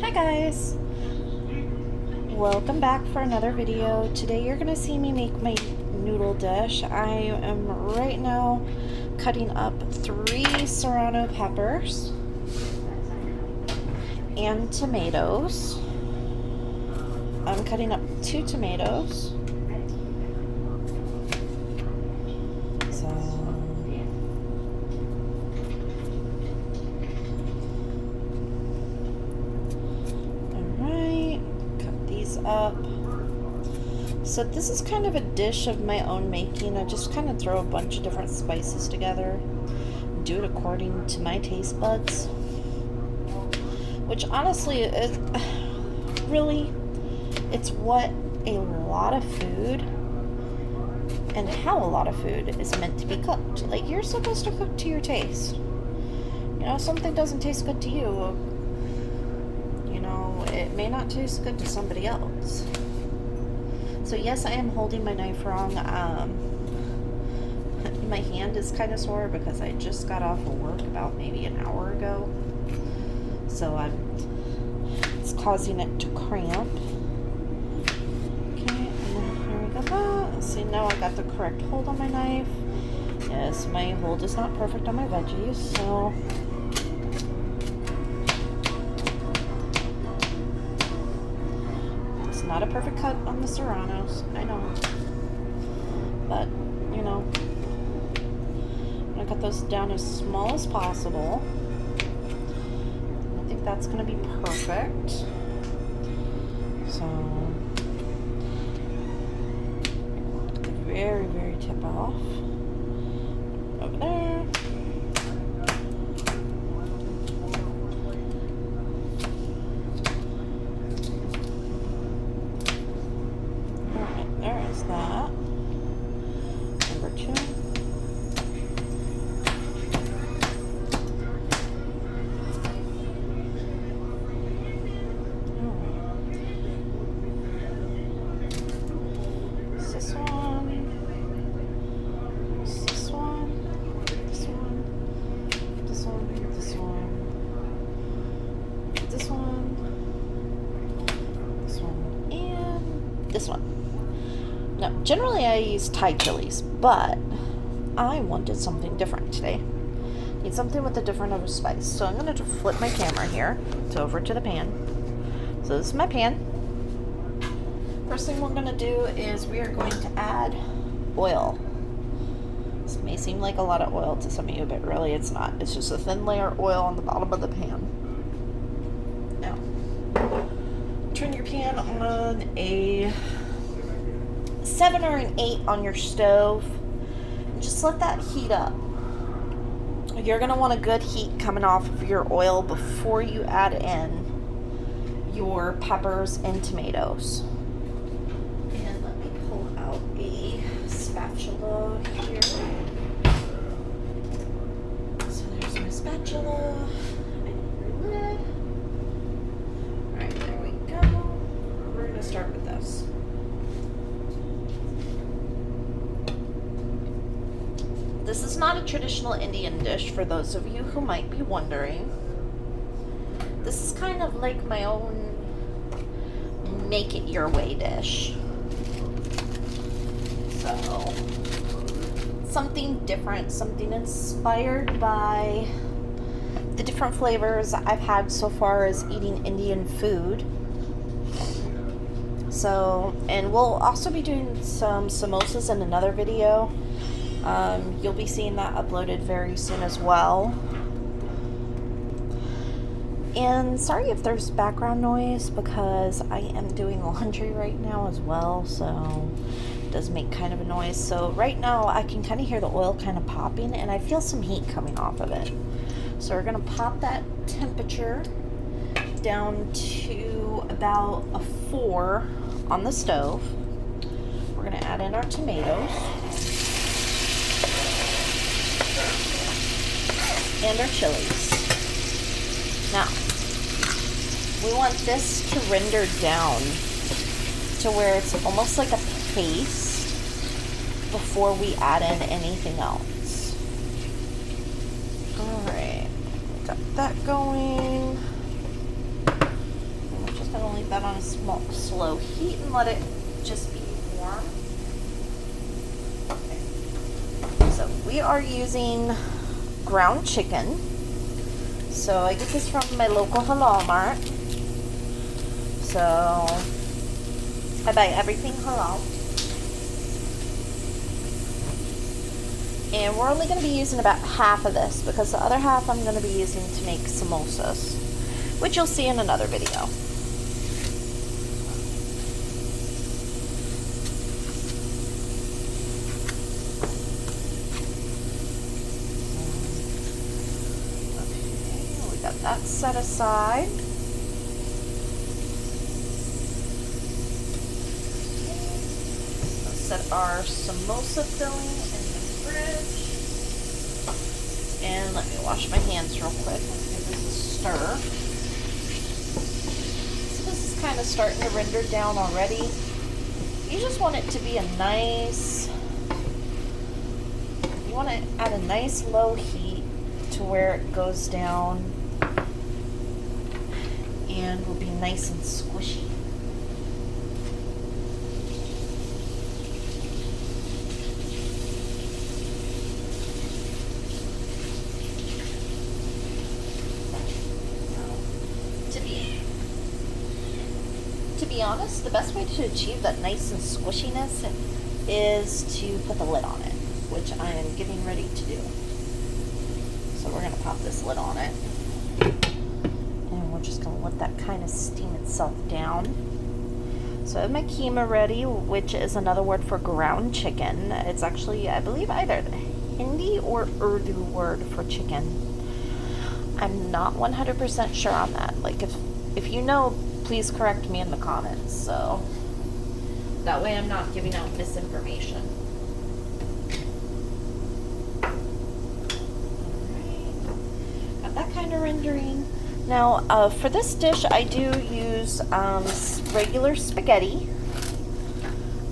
Hi guys! Welcome back for another video. Today you're going to see me make my noodle dish. I am right now cutting up 3 serrano peppers and tomatoes. I'm cutting up 2 tomatoes. Up. So this is kind of a dish of my own making. I just kind of throw a bunch of different spices together, do it according to my taste buds, which honestly is really, it's what a lot of food and how a lot of food is meant to be cooked. Like, you're supposed to cook to your taste. You know, if something doesn't taste good to you, it may not taste good to somebody else. So yes, I am holding my knife wrong. My hand is kind of sore because I just got off of work about maybe an hour ago. So it's causing it to cramp. Okay, and here we go. See, now I got the correct hold on my knife. Yes, my hold is not perfect on my veggies, so not a perfect cut on the serranos, I know, but you know, I'm gonna cut those down as small as possible. I think that's gonna be perfect. So very, very tip off over there. That number 2. This one, this one, this one, this one, this one, this one, this one, and this one. Now, generally I use Thai chilies, but I wanted something different today. Need something with a different of a spice. So I'm going to flip my camera here over to the pan. So this is my pan. First thing we're going to do is we are going to add oil. This may seem like a lot of oil to some of you, but really it's not. It's just a thin layer of oil on the bottom of the pan. Now, turn your pan on a 7 or an 8 on your stove, and just let that heat up. You're going to want a good heat coming off of your oil before you add in your peppers and tomatoes. And let me pull out a spatula here. So there's my spatula. I need your lid. Alright, there we go. We're going to start with this. This is not a traditional Indian dish, for those of you who might be wondering. This is kind of like my own make it your way dish. So, something different, something inspired by the different flavors I've had so far as eating Indian food. So, and we'll also be doing some samosas in another video. You'll be seeing that uploaded very soon as well. And sorry if there's background noise, because I am doing laundry right now as well, so it does make kind of a noise. So right now I can kind of hear the oil kind of popping, and I feel some heat coming off of it. So we're going to pop that temperature down to about a 4 on the stove. We're going to add in our tomatoes and our chilies. Now, we want this to render down to where it's almost like a paste before we add in anything else. Alright, got that going. that on a slow heat and let it just be warm. Okay. So we are using ground chicken. So I get this from my local halal mart. So I buy everything halal. And we're only going to be using about half of this because the other half I'm going to be using to make samosas, which you'll see in another video. Okay, we got that set aside. Let's set our samosa filling in the fridge. And let me wash my hands real quick and give this a stir. So this is kind of starting to render down already. You just want it to be you want it at a nice low heat to where it goes down and will be nice and squishy. To be honest, the best way to achieve that nice and squishiness is to put the lid on it, which I am getting ready to do. So we're going to pop this lid on it, and we're just going to let that kind of steam itself down. So I have my keema ready, which is another word for ground chicken. It's actually, I believe, either the Hindi or Urdu word for chicken. I'm not 100% sure on that. Like, if you know, please correct me in the comments, so that way I'm not giving out misinformation. Alright, got that kind of rendering. Now, for this dish, I do use regular spaghetti.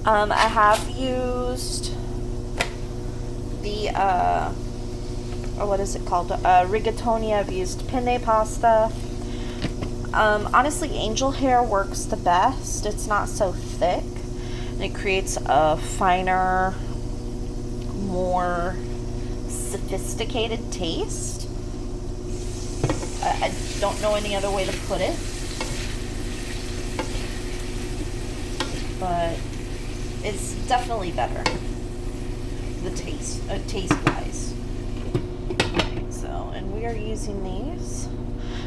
I have used the, what is it called? Rigatoni. I've used penne pasta. Honestly, angel hair works the best. It's not so thick, and it creates a finer, more sophisticated taste. I don't know any other way to put it, but it's definitely better, the taste-wise. Okay, so, and we are using these.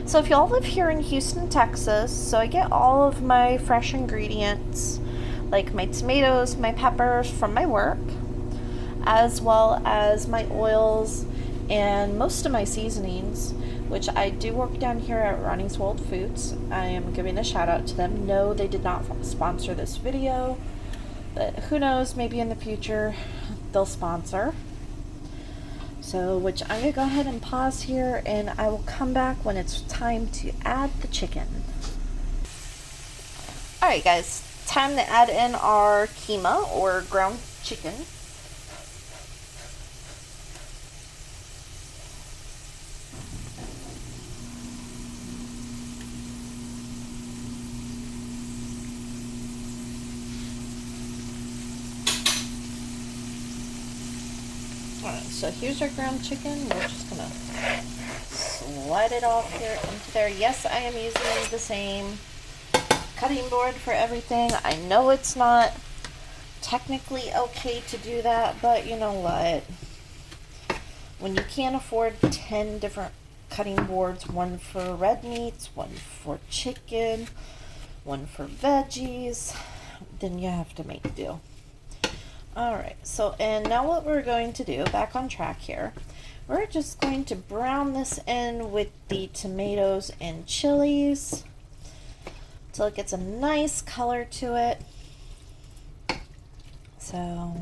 So if y'all live here in Houston, Texas, so I get all of my fresh ingredients, like my tomatoes, my peppers from my work, as well as my oils and most of my seasonings, which I do work down here at Ronnie's World Foods. I am giving a shout out to them. No, they did not sponsor this video, but who knows, maybe in the future they'll sponsor. So, which I'm going to go ahead and pause here, and I will come back when it's time to add the chicken. Alright guys, time to add in our keema or ground chicken. Alright, so here's our ground chicken. We're just gonna slide it off here into there. Yes, I am using the same cutting board for everything. I know it's not technically okay to do that, but you know what? When you can't afford 10 different cutting boards, one for red meats, one for chicken, one for veggies, then you have to make do. Alright, so, and now what we're going to do, back on track here, we're just going to brown this in with the tomatoes and chilies until it gets a nice color to it. So,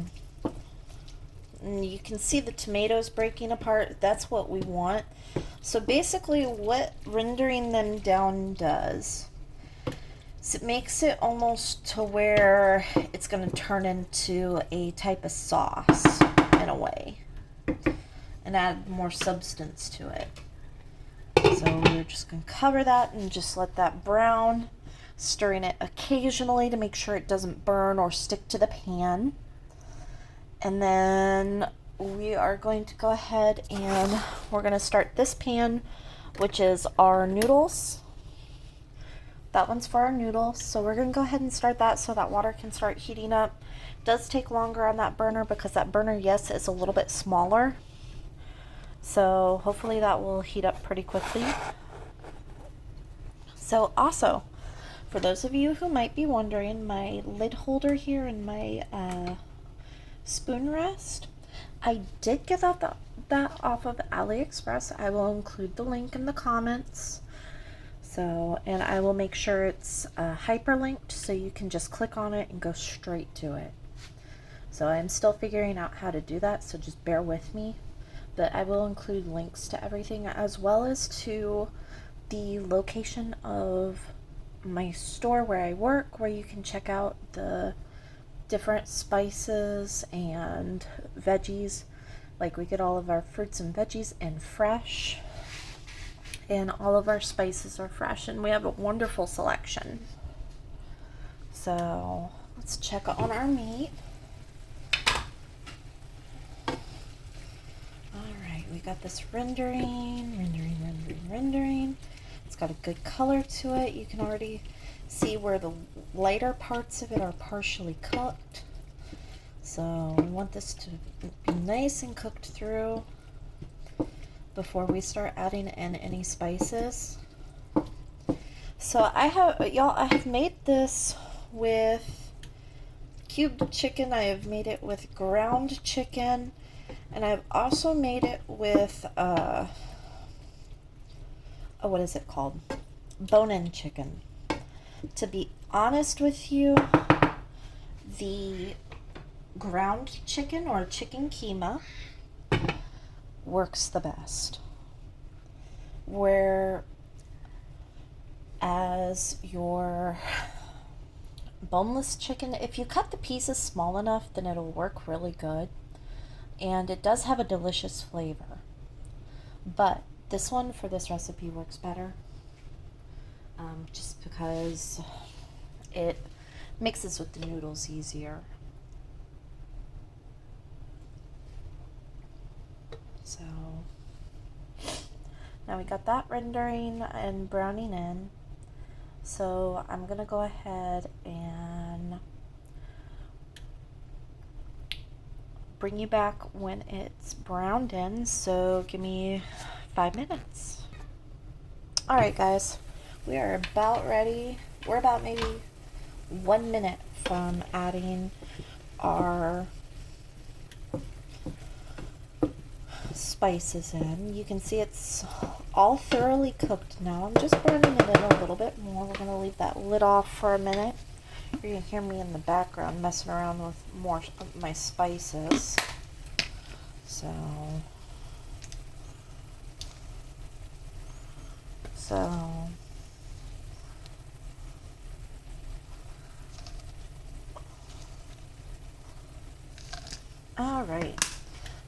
and you can see the tomatoes breaking apart. That's what we want. So basically what rendering them down does, so it makes it almost to where it's going to turn into a type of sauce in a way and add more substance to it. So we're just going to cover that and just let that brown. stirring it occasionally to make sure it doesn't burn or stick to the pan. And then we are going to go ahead and we're going to start this pan, which is our noodles. That one's for our noodles. So we're going to go ahead and start that so that water can start heating up. It does take longer on that burner because that burner, yes, is a little bit smaller. So hopefully that will heat up pretty quickly. So also, for those of you who might be wondering, my lid holder here and my spoon rest, I did get that off of AliExpress. I will include the link in the comments. So, and I will make sure it's hyperlinked so you can just click on it and go straight to it. So I'm still figuring out how to do that, so just bear with me. But I will include links to everything as well as to the location of my store where I work, where you can check out the different spices and veggies. Like we get all of our fruits and veggies in fresh, and all of our spices are fresh, and we have a wonderful selection. So let's check on our meat. Alright, we got this rendering. It's got a good color to it. You can already see where the lighter parts of it are partially cooked. So we want this to be nice and cooked through before we start adding in any spices. So I have made this with cubed chicken. I have made it with ground chicken, and I've also made it with what is it called? Bone-in chicken. To be honest with you, the ground chicken or chicken keema works the best. Whereas your boneless chicken, if you cut the pieces small enough, then it'll work really good. And it does have a delicious flavor. But this one for this recipe works better. Just because it mixes with the noodles easier. So now we got that rendering and browning in. So I'm gonna go ahead and bring you back when it's browned in. So give me 5 minutes. Alright guys, we are about ready. We're about maybe 1 minute from adding our spices in. You can see it's all thoroughly cooked now. I'm just burning it in a little bit more. We're going to leave that lid off for a minute. You're going to hear me in the background messing around with more of my spices. So alright,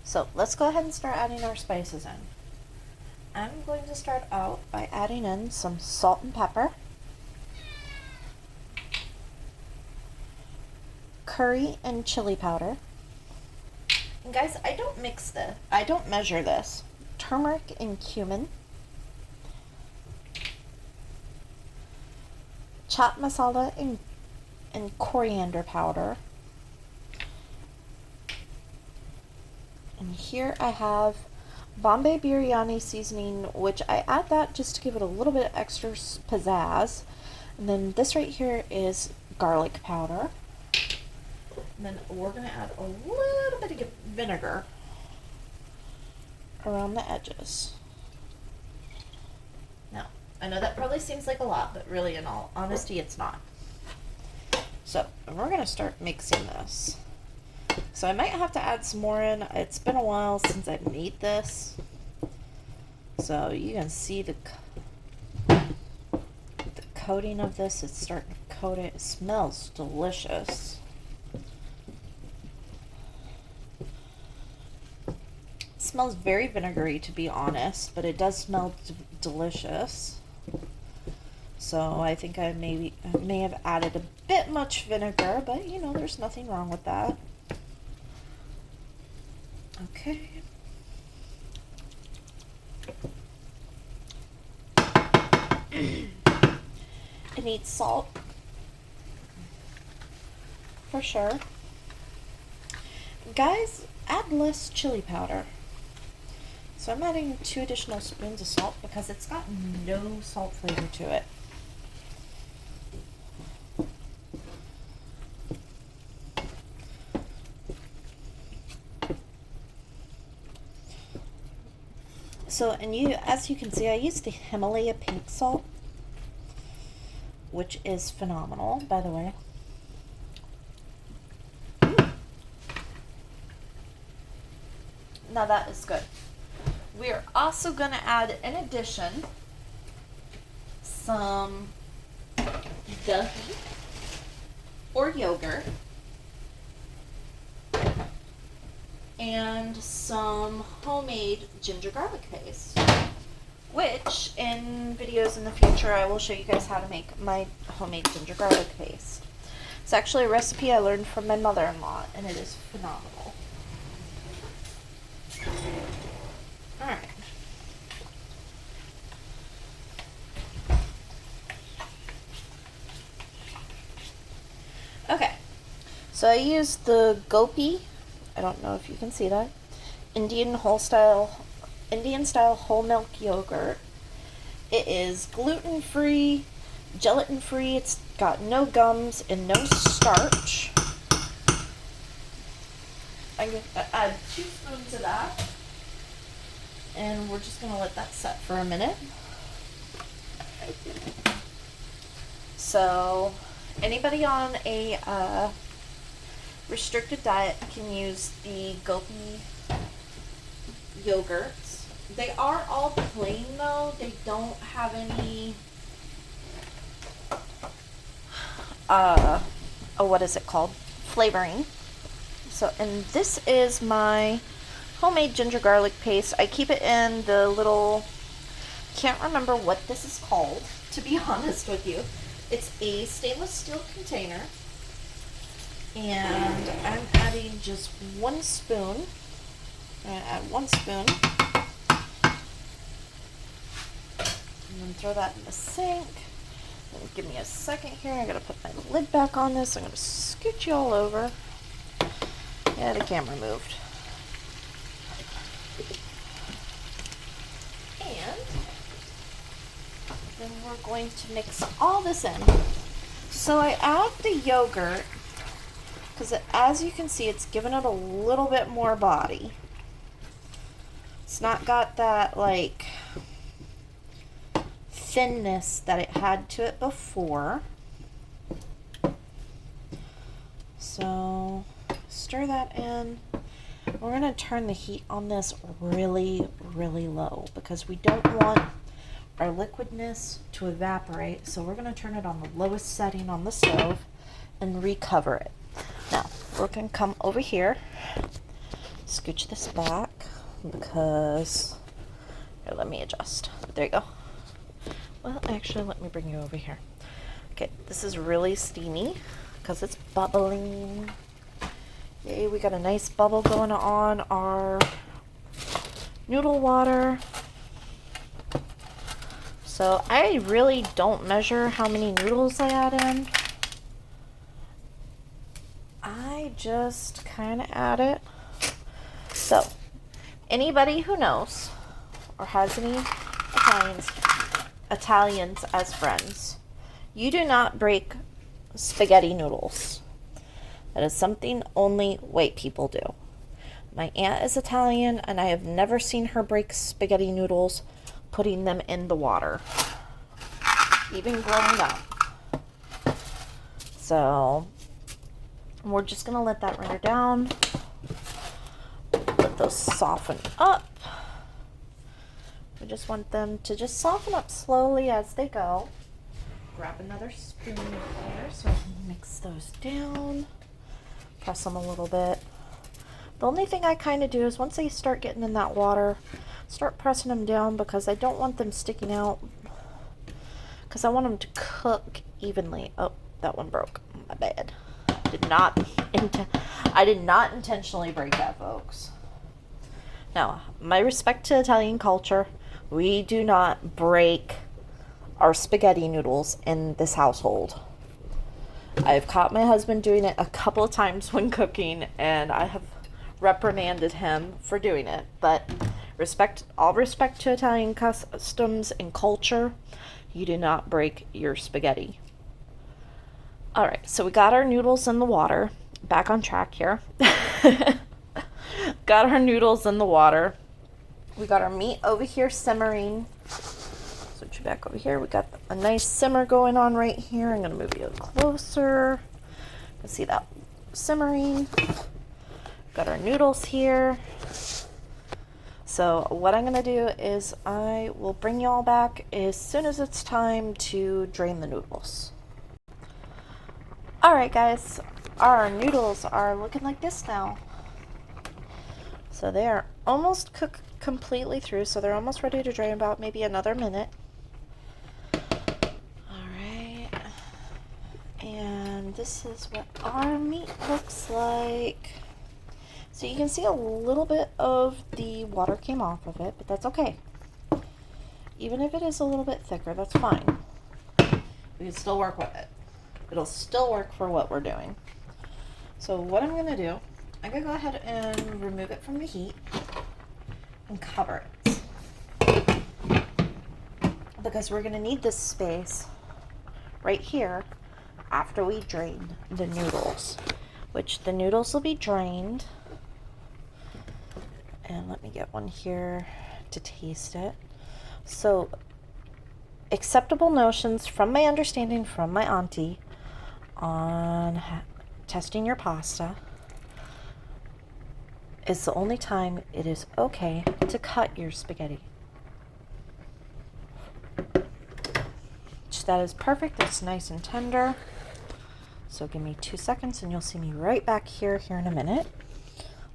so let's go ahead and start adding our spices in. I'm going to start out by adding in some salt and pepper, curry and chili powder, and guys, I don't mix this, I don't measure this, turmeric and cumin, chaat masala and coriander powder. And here I have Bombay biryani seasoning, which I add that just to give it a little bit extra pizzazz. And then this right here is garlic powder. And then we're going to add a little bit of vinegar around the edges. Now, I know that probably seems like a lot, but really in all honesty, it's not. So, we're going to start mixing this. So I might have to add some more in. It's been a while since I've made this. So you can see the coating of this. It's starting to coat it. It smells delicious. It smells very vinegary, to be honest, but it does smell delicious. So I think I may have added a bit much vinegar, but you know, there's nothing wrong with that. Okay. It needs salt, for sure. Guys, add less chili powder. So I'm adding 2 additional spoons of salt because it's got no salt flavor to it. So, as you can see, I used the Himalaya pink salt, which is phenomenal, by the way. Now that is good. We're also going to add, in addition, some dahi or yogurt and some homemade ginger garlic paste, which in videos in the future I will show you guys how to make my homemade ginger garlic paste. It's actually a recipe I learned from my mother-in-law, and it is phenomenal. Alright. Okay. So I used the Gopi, I don't know if you can see that, Indian style whole milk yogurt. It is gluten-free, gelatin-free, it's got no gums and no starch. I'm going to add 2 spoons of that. And we're just going to let that set for a minute. So, anybody on a restricted diet can use the Gopi yogurts. They are all plain though. They don't have any, what is it called? Flavoring. So, and this is my homemade ginger garlic paste. I keep it in the little, can't remember what this is called, to be honest with you. It's a stainless steel container, and I'm adding just 1 spoon. I'm going to add 1 spoon, and then throw that in the sink. And give me a second here, I gotta put my lid back on this. I'm gonna scoot you all over. Yeah, the camera moved. And then we're going to mix all this in. So I add the yogurt because as you can see, it's given it a little bit more body. It's not got that like thinness that it had to it before. So stir that in. We're going to turn the heat on this really, really low because we don't want our liquidness to evaporate. So we're going to turn it on the lowest setting on the stove and recover it. Now, we're going to come over here, scooch this back because, here, let me adjust. There you go. Well, actually, let me bring you over here. Okay, this is really steamy because it's bubbling. Yay, we got a nice bubble going on our noodle water. So I really don't measure how many noodles I add in. I just kind of add it. So anybody who knows or has any Italians as friends, you do not break spaghetti noodles. That is something only white people do. My aunt is Italian, and I have never seen her break spaghetti noodles putting them in the water, even growing up. So we're just going to let that render down. Let those soften up. We just want them to just soften up slowly as they go. Grab another spoon here so I can mix those down. Press them a little bit. The only thing I kind of do is once they start getting in that water, start pressing them down because I don't want them sticking out because I want them to cook evenly. Oh, that one broke. My bad. I did not intentionally break that, folks. Now, my respect to Italian culture, we do not break our spaghetti noodles in this household. I've caught my husband doing it a couple of times when cooking, and I have reprimanded him for doing it. But all respect to Italian customs and culture, you do not break your spaghetti. All right, so we got our noodles in the water. Back on track here. Got our noodles in the water. We got our meat over here simmering. Switch back over here. We got a nice simmer going on right here. I'm going to move you closer. You can see that simmering. Got our noodles here. So what I'm going to do is I will bring you all back as soon as it's time to drain the noodles. Alright guys, our noodles are looking like this now. So they are almost cooked completely through, so they're almost ready to drain, about maybe another minute. Alright, and this is what our meat looks like. So you can see a little bit of the water came off of it, but that's okay. Even if it is a little bit thicker, that's fine. We can still work with it. It'll still work for what we're doing. So what I'm going to do, I'm going to go ahead and remove it from the heat and cover it. Because we're going to need this space right here after we drain the noodles. Which the noodles will be drained. And let me get one here to taste it. So, acceptable notions from my understanding from my auntie on testing your pasta is the only time it is okay to cut your spaghetti. That is perfect. It's nice and tender. So give me 2 seconds and you'll see me right back here in a minute.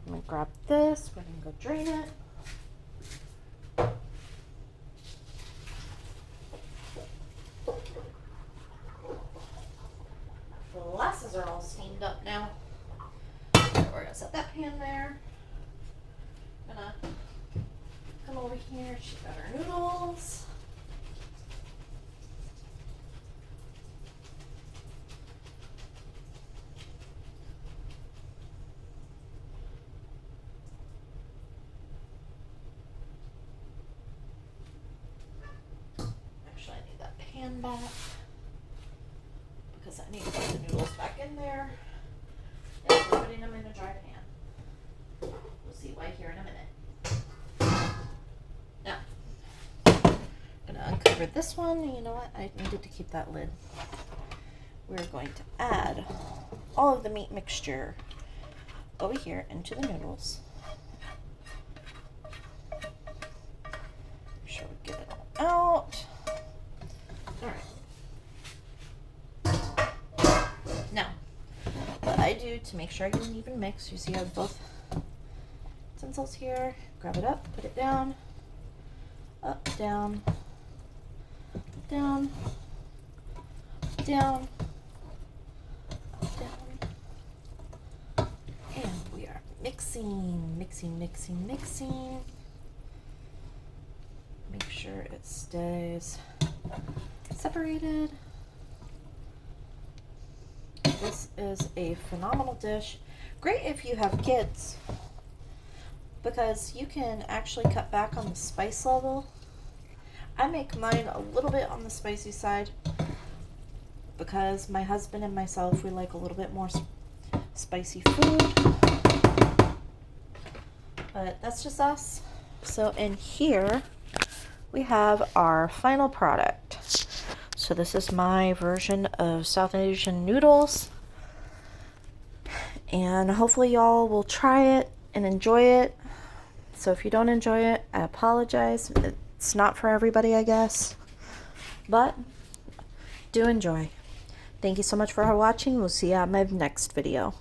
I'm going to grab this. We're going to go drain it. The glasses are all steamed up now. So we're going to set that pan there. I'm going to come over here. She's got our noodles. Back because I need to put the noodles back in there and we're putting them in a dry pan. We'll see why here in a minute. Now, I'm going to uncover this one. You know what? I needed to keep that lid. We're going to add all of the meat mixture over here into the noodles. Make sure we get it all out. I do to make sure I get an even mix. You see I have both utensils here. Grab it up, put it down, up, down, down, down, up, down. And we are mixing. Make sure it stays separated. This is a phenomenal dish. Great if you have kids, because you can actually cut back on the spice level. I make mine a little bit on the spicy side because my husband and myself, we like a little bit more spicy food. But that's just us. So in here we have our final product. So this is my version of South Asian noodles. And hopefully y'all will try it and enjoy it. So if you don't enjoy it, I apologize. It's not for everybody, I guess. But do enjoy. Thank you so much for watching. We'll see you on my next video.